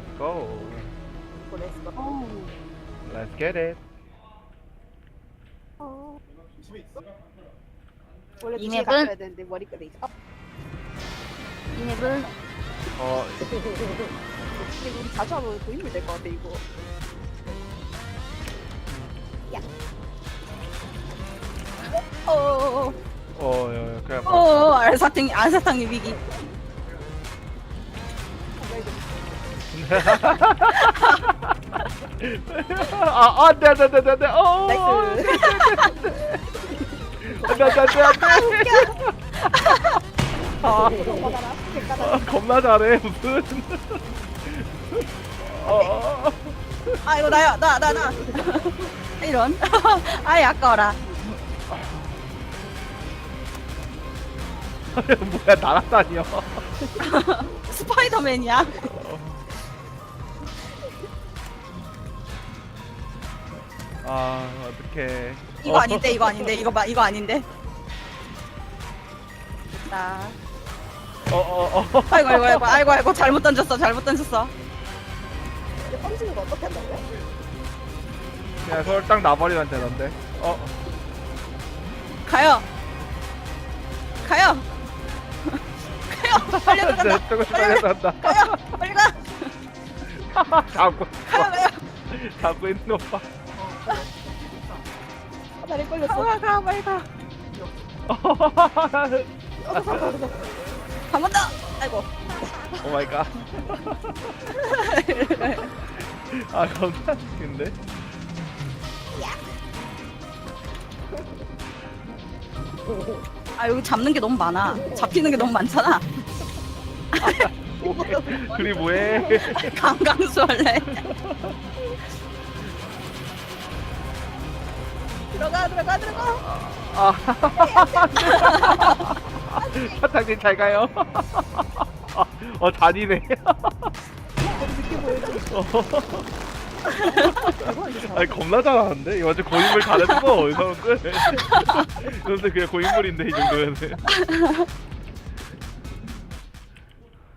Let's go. 렛츠고. Let's get it. 원래 이 뒤에 맵은? 갔어야 되는데 머리끝에 있어. 이 맵은 어, 이게 우리 자주 하면 고인물 될 것 같아 이거. 야. 어어어 그냥 알사탕님 위기. 안 돼, 안 돼, 안 돼, 안 돼. 나이스. 안 돼, 안 돼, 안 돼, 안 돼. 받아라. 겁나 잘해, 무슨. 아 이거 나야 나 이런. 아이 아까워라. 뭐야, 날아다녀. 스파이더맨이야. 아, 어떡해. 이거 아닌데 이거 아닌데. 자. 아이고 잘못 던졌어. 근데 던지는 거 어떻게 한다고요? 그냥 서울 딱 놔버리면 되던데. 가요. 빨리 들어간다. 조금씩 빨리 간다. 가요. 빨리 가. 잡고 가요. 잡고 있는 오빠. 다리 걸렸어. 가 빨리 가. 한 번 더. 아이고. 오 마이 갓. 아, 겁나 웃긴데. 아 여기 잡는 게 너무 많아. 잡히는 게 너무 많잖아. 뭐해? 둘이 뭐해? 강강수 할래. 들어가. 사탕님 잘 가요. 잔이네. 너무 늦게 보여줘. 아니, 겁나 잘하는데? 이거 완전 고인물 잘했어, 이 사람들. 이런데 그냥 고인물인데, 이 정도면은.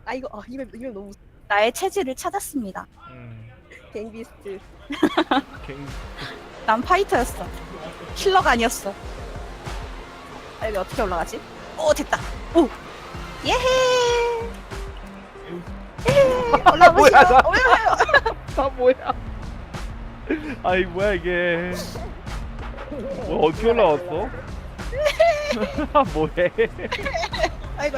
아 이거 이맵 너무 나의 체질을 찾았습니다. 갱비스트. 난 파이터였어. 킬러가 아니었어. 아, 여기 어떻게 올라가지? 오 됐다. 오 예헤. 뭐야, 올라오시오. 나 뭐야? 아이, 뭐야, 이게. 뭐, 어떻게 올라왔어? 뭐해? 아이고.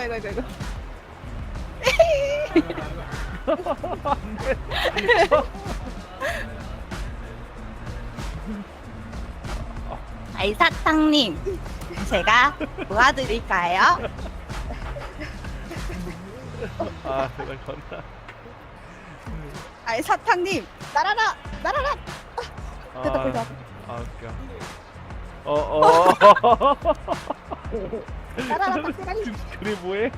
알사탕님, 제가 도와드릴까요? 아, 내가 건나. 알사탕님, 날아라. 됐다. 웃겨. 따라라 빡대가리. 둘이 뭐해?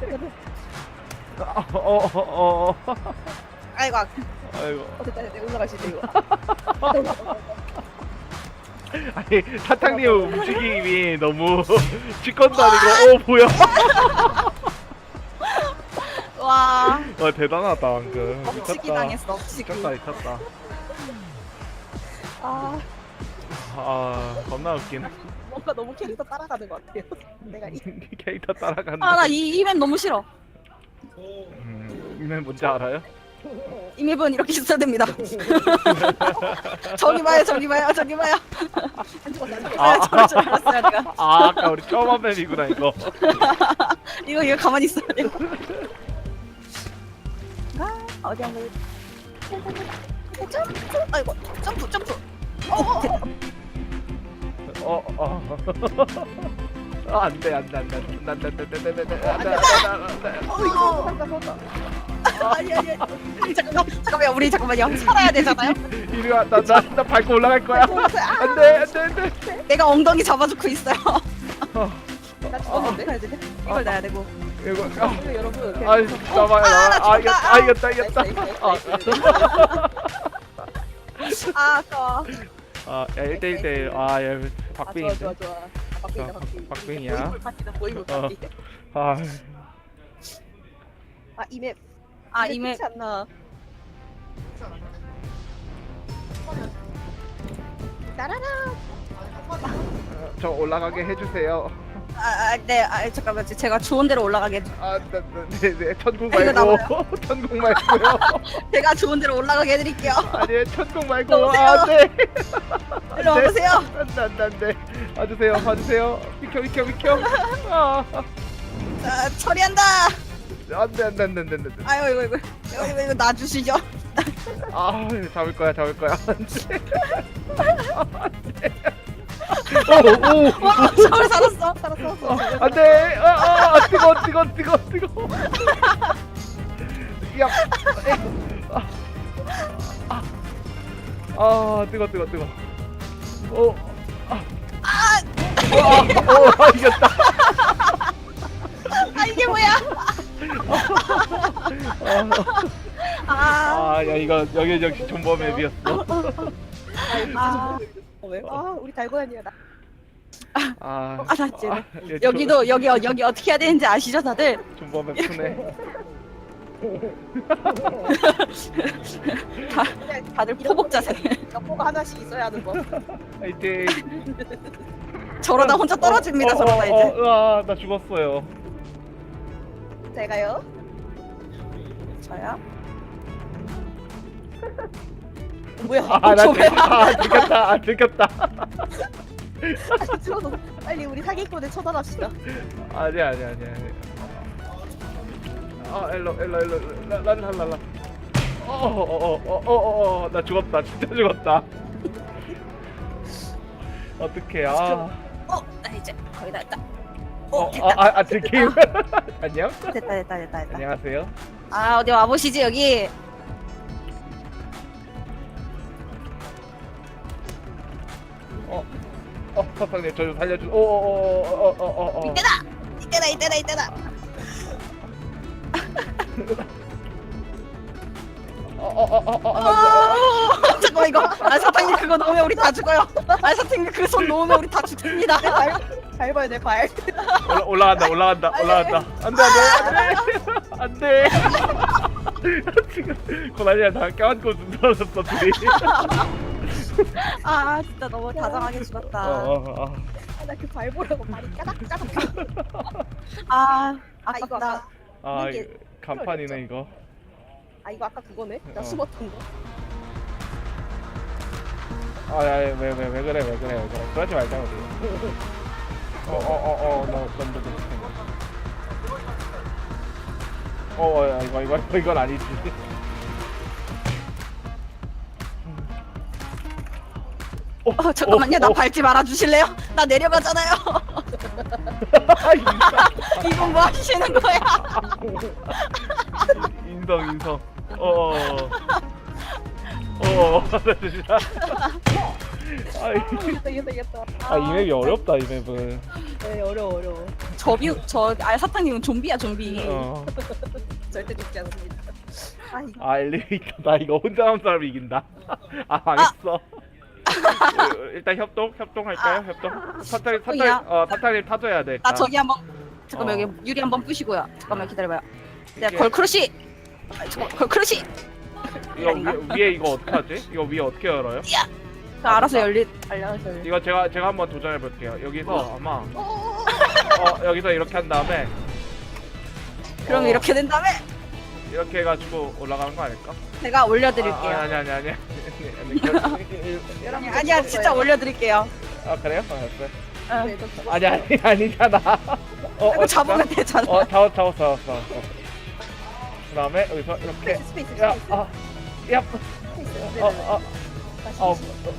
아이고. 아이고. 됐다. 올라갈 수 있다 이거. 아니, 사탕님 움직임이 너무 치권도 아니고, 뭐야? 와, 대단하다, 방금. 억지기 당했어. 억지기. 미쳤다. 겁나 웃기네. 뭔가 너무 캐릭터 따라가는 것 같아요. 내가 캐릭터 따라간다. 아, 나 이 맵 너무 싫어. 이면 뭔지 알아요? 이 맵은 이렇게 있어야 됩니다. 저기 봐요. 안 죽었어. 저럴 줄 알았어요, 내가. 아까 우리 처음 한 맵이구나, 이거. 이거 가만히 있어야 돼. 어디 한 번. 점프. 아이고, 점프. 안 돼. 아니. 잠깐만요. 우리 잠깐만요. 살아야 되잖아요. 이리 와, 나 밟고 올라갈 거야. 안 돼. 내가 엉덩이 잡아주고 있어요. 나 죽었는데. 이걸 넣어야 되고. 이거, 그리고 여러분. 나와요. 나 죽었다. 이겼다. 아, 아까워. 야, 1대1. 야, 박빙인데. 좋아. 박빙이다. 박빙이야. 모임을 어. 파티. 아, 이맵. 이 맵. 그렇지 않나? 따라라. 저 올라가게 해주세요. 네, 잠깐만, 제가 좋은 데로 올라가게. 네네. 천국 이거 말고. 천국 말고요. 제가 좋은 데로 올라가게 해드릴게요. 아니, 천국 말고. 여보세요? 아, 네. 일로 와보세요. 안돼. 봐주세요. 비켜. 아, 자, 처리한다. 안돼. 아유, 이거 놔주시죠. 아, 잡을 거야. 안돼. 오. 와, 저를 살았어. 안돼. 뜨거. 야. 뜨거. 오. 이겼다. 아, 이게 뭐야? 야, 이거 여기 역시 존버 맵이었어. 왜? 아, 우리 달고나니야. 아, 낫지. 얘 여기도 여기 어떻게 해야 되는지 아시죠, 다들? 존버 맵 푸네. 다들 포복 자세. 여포가 하나씩 있어야 하는 거. 화이팅. 저러다 혼자 떨어집니다. 저러다 이제. 나 죽었어요. 제가요? 저요? 뭐야? 나 저요? 들켰다. 들어서 빨리 우리 사기꾼을 처단합시다. 아니야. 일로. 랄랄랄라. 나 죽었다. 진짜 죽었다. 어떡해. 나 이제 거의 다 했다. 됐다. 들킴. 안녕. 됐다. 안녕하세요. 어디 와보시지 여기. 사장님 저 좀 살려주. 이때다. 잠깐만 이거. 사탕님 그거 놓으면 우리 다 죽어요. 사탕님 그 손 놓으면 우리 다 죽습니다. 잘 봐요 내 발. 올라간다. 안돼. 지금 고난이야 다 껴안고 눈썰었어 둘이. 진짜 너무 다정하게 죽었다. 나 그 발 보려고 발이 까닥까닥. 이거 아깝다. 이게 간판이네 이거. 이거 아까 그거네? 나 숨었던 거. 왜 그래. 그러지 말자 우리. 이건 아니지. 잠깐만요. 나 밟지 말아 주실래요? 나 내려가잖아요. 이분 뭐 하시는 거야? 인성. 이겼다. 이 맵이 어렵다 이 맵은. 네 어려워. 저 알사탕님은 좀비야 좀비. 절대 죽지 않습니다. 엘리베이터 나 이거 혼자 한 사람이 이긴다. 망했어. 일단 협동할까요? 협동. 사탕님 타줘야 돼. 나 저기 한번 잠깐만 여기 유리 한번 부시고요. 잠깐만 기다려봐요. 이게- 걸크러쉬. 걸크러쉬. 이거 위에 이거 어떻게 하지? 이거 위에 어떻게 열어요? 알아서 알려서 이거 제가 한번 도전해 볼게요. 여기서 아마 여기서 이렇게 한 다음에 그럼 이렇게 된 다음에 이렇게 해가지고 올라가는 거 아닐까? 제가 올려드릴게요. 아니. 아니야 진짜 올려드릴게요. 그래요? 알았어요. 네, 저 죽었어요. 아니잖아. 이거 잡으면 되잖아. 잡았어. 그다음에 여기서 이렇게 스페이스. 야. 스페이스.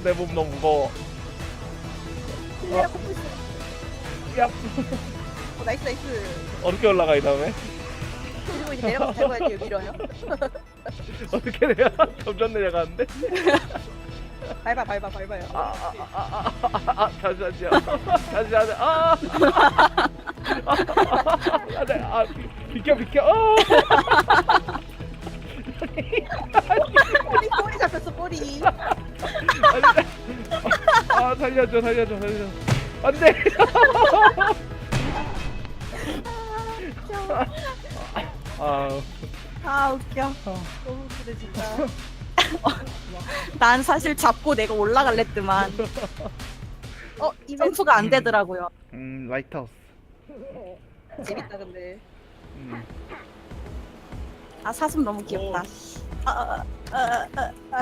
내 몸 너무 무거워. 야. 나이스. 어떻게 올라가 이 다음에? 그리고 이제 내려가서 잡아야지 밀어요. 어떻게 내가 점점 내려가는데? 밟아요. 잠시만요. 비켜. 꼬리 잡혔어 꼬리. 살려줘. 안돼. 웃겨. 너무 웃기네 진짜. 난 사실 잡고 내가 올라갈랬더만 점프가 안 되더라고요. 라이트하우스. 재밌다 근데. 아 사슴 너무 귀엽다.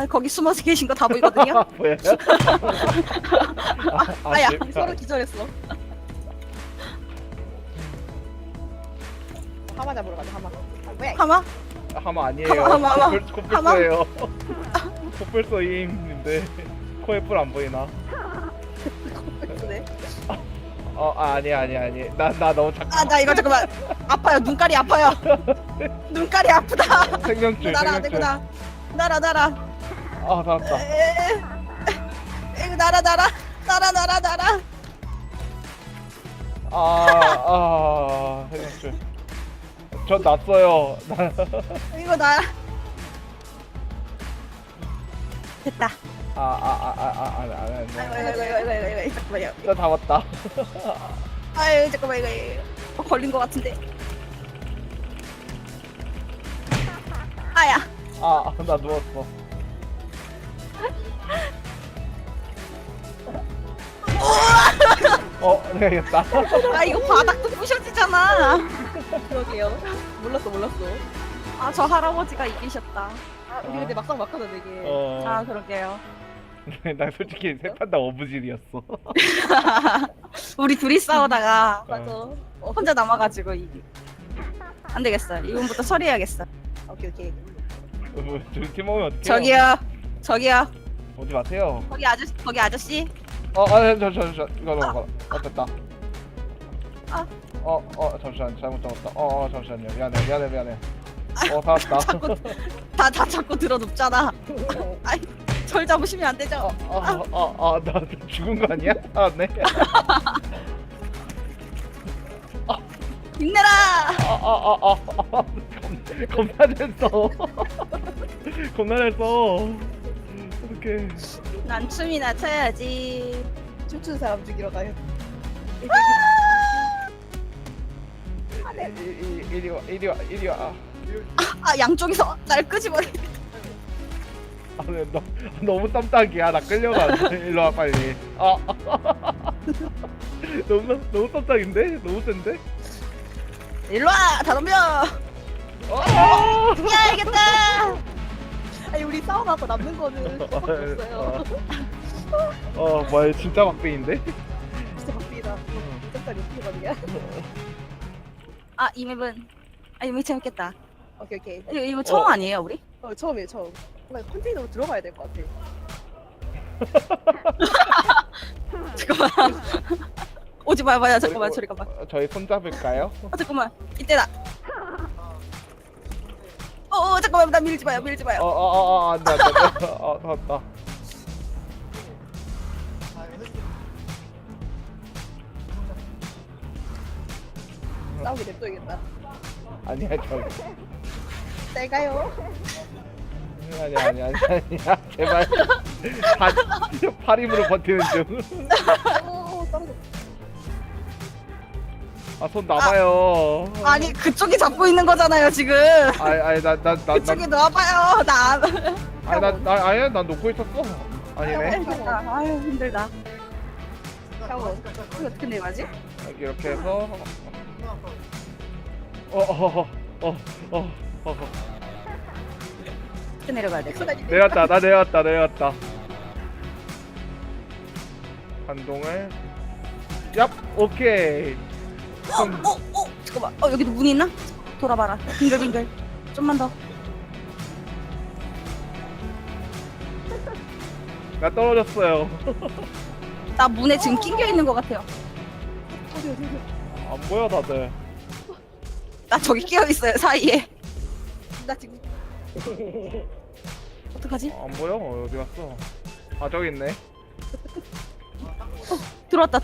거기 숨어서 계신 거 다 보이거든요. 보여요? 아야, 재밌다. 서로 기절했어. 하마 잡으러 가자 하마. 뭐야? 하마? 하마 아니에요. 하마. 코뿔소예요. 코뿔소임인데 코에 뿔 안 보이나? 그래? 아니. 나 너무 작아. 나 이거 잠깐만 아파요. 눈깔이 아파요. 눈깔이 아프다. 생명줄. 날아 안 되구나. 날아. 살았다. 이거 날아. 생명줄. 전 났어요. 이거 날아. 됐다. 안 이거 잠깐만요. 나 잡았다. 아유 잠깐만 이거 걸린 것 같은데. 아야. 나 누웠어. 내가 이겼다. 아 이거 바닥도 부셔지잖아. 그러게요. 몰랐어. 아 저 할아버지가 이기셨다. 우리 근데 막상 막하다 되게. 아 그러게요. 나 솔직히 세판다 어부질이었어. 우리 둘이 싸우다가 맞아. 혼자 남아가지고 안 되겠어. 이분부터 처리해야겠어. 오케이. 저희 팀 오면 어떡해요? 저기요. 오지 마세요. 거기 아저씨. 잠시만. 이거 넘어가. 됐다. 아. 잠시만. 잘못 잡았다. 잠시만요. 미안해. 살았다. 다 자꾸 들어눕잖아. 아이, 절 잡으시면 안 되죠. 나 죽은 거 아니야? 네. 힘내라. 겁나 됐어. 어떡해. 난 춤이나 춰야지. 춤추는 사람 죽이러 가요. 이리 와. 아 양쪽에서 날 끄집어. 너무 쌈딱이야. 나 끌려가. 일로 와 빨리. 너무 쌈딱인데? 너무 센데? 일로 와. 다 덤벼. 야 이겼다. 아니 우리 싸워갖고 남는 거는 저밖에 없어요. 뭐야 진짜 막대인데? 진짜 바삐다. 진짜 욕기거든요. 이 맵은 이 맵 재밌겠다. 오케이. 이거 처음 아니에요 우리? 처음이에요. 뭔가 컨테이너로 들어가야 될 것 같아. 잠깐만. 오지 마요. 잠깐만 저리 가봐. 저희 손 잡을까요? 잠깐만 이때다. 잠깐만 나 밀지 마요. 안돼 닿았다. 싸우게 냅둬야겠다. 아니야 떼가요. 아니야 제발 팔 힘으로 버티는 중. 떨어졌어. 손 남아요. 아니 그쪽이 잡고 있는 거잖아요 지금. 나 그쪽에 놔봐요. 아니야 난 놓고 있었어. 아니네. 힘들다. 아유 힘들다. 샤워. 이거 어떻게 내려가지? 이렇게 해서 어떻게 내려가야 돼? 나 내려왔다. 한동을 얍 오케이. 잠깐만. 여기도 문 있나? 돌아봐라. 빙글빙글. 좀만 더. 나 떨어졌어요. 나 문에 지금 낑겨 있는 것 같아요. 어디. 안 보여 다들. 나 저기 끼어 있어요 사이에. 나 지금 어떡하지? 안 보여? 어디 갔어? 저기 있네. 들어왔다.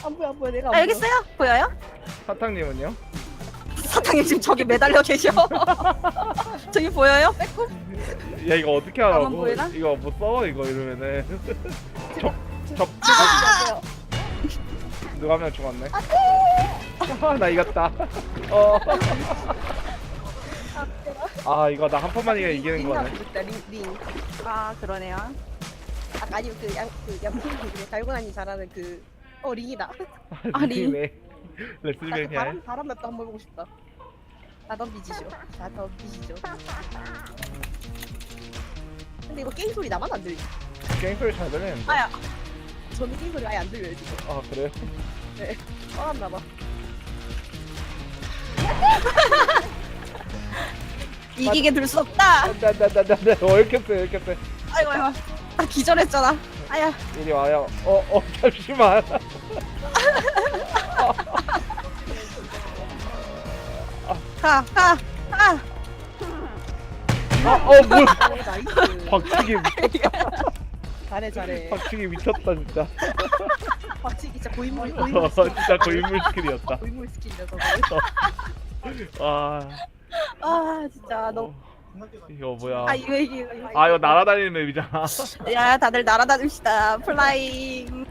안 보여. 내가 안 여기 보여. 있어요? 보여요? 사탕님은요? 사탕님 지금 저기 매달려 계셔. 저기 보여요? 빼고? 야 이거 어떻게 나만 하라고? 보이나? 이거 못 써? 이거 이러면은 접 아! 누가 한 명 죽었네. 나 이겼다. 아 이거 나 한 판만이면 이기는 거네. 링. 아 그러네요. 아까 아니 그 얌생이 달고나니 잘하는 그 링이다. 아니. 네. 레슬링이야. 바람 맵도 한번 해보고 싶다. 나 덤비지죠. 나 덤비지죠. 근데 이거 게임 소리 나만 안 들리. 게임 소리 잘 들리는데. 아야. 저는 게임 소리 아예 안 들려요 지금. 아 그래요? 네. 뻔했나 봐. 이기게 둘 수 없다. 나나나나 얽혔어. 아이고 아이고. 아 기절했잖아. 아야. 이리 와요. 잠시만. 가 가. 가. 뭐야? 나이스. 박치기 잘해. 박치기 미쳤다 진짜. 박치기 진짜 고인물 진짜 고인물 스킬이었다. 고인물 스킬이다 저거. 아 진짜 너. 이거 뭐야? 아 이거. 이거 날아다니는 맵이잖아. 야 다들 날아다닙시다. 플라잉.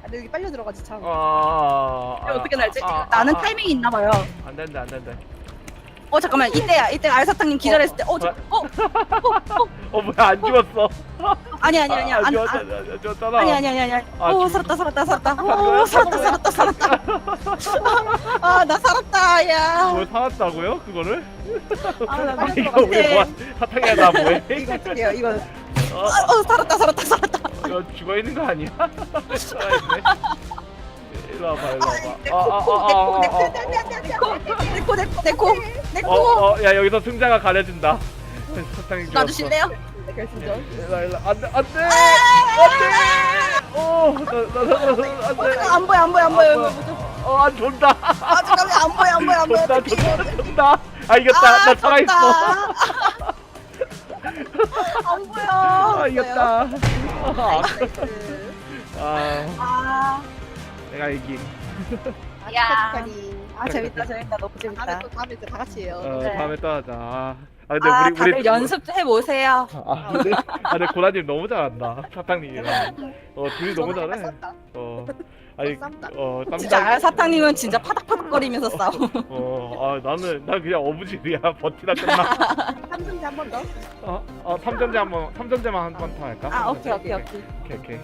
근데 여기 빨려 들어가지 참. 이거 어떻게 날지? 나는 타이밍이 있나 봐요. 안 된다. 잠깐만 이때야. 이때 알사탕님 기절했을 때. 뭐야 안 죽었어? 아니야. 안 죽었잖아. 아니야. 아, 오 죽- 살았다. 오 살았다. 아 나 살았다 야. 뭘 살았다고요? 그거를? 아나 이거 우리 뭐 사탕이야 나 뭐해? 이거 어떻게 해요? 이거 살았다. 이거 죽어 있는 거 아니야? 살아있네. 일로 와봐. 내코. 야 여기서 승자가 가려진다. 사탕이 죽었어. 놔주실래요? 결승전. 일로 안돼. 안돼. 안돼. 안 보여. 안 돈다. 아 잠깐만 안 보여. 돈다. 아 이겼다. 나 살아있어. 안 보여. 이겼다. 나이스. 아 내가 이긴. 야. 아, 재밌다. 너무 재밌다. 다음에 또 다 같이 해요. 네. 다음에 또 하자. 근데 다들 연습해 보세요. 근데 고라님 너무 잘한다. 사탕님이랑. 둘이 너무 잘해. 쌌다. 아니 쌈다. 진짜 사탕님은 진짜 파닥파닥거리면서 싸워. 난 그냥 어부질이야. 버티다 끝나. 3승제 한 번 더. 3전제 한 번, 3전제만 한 번 더 할까? 아 오케이. 오케이.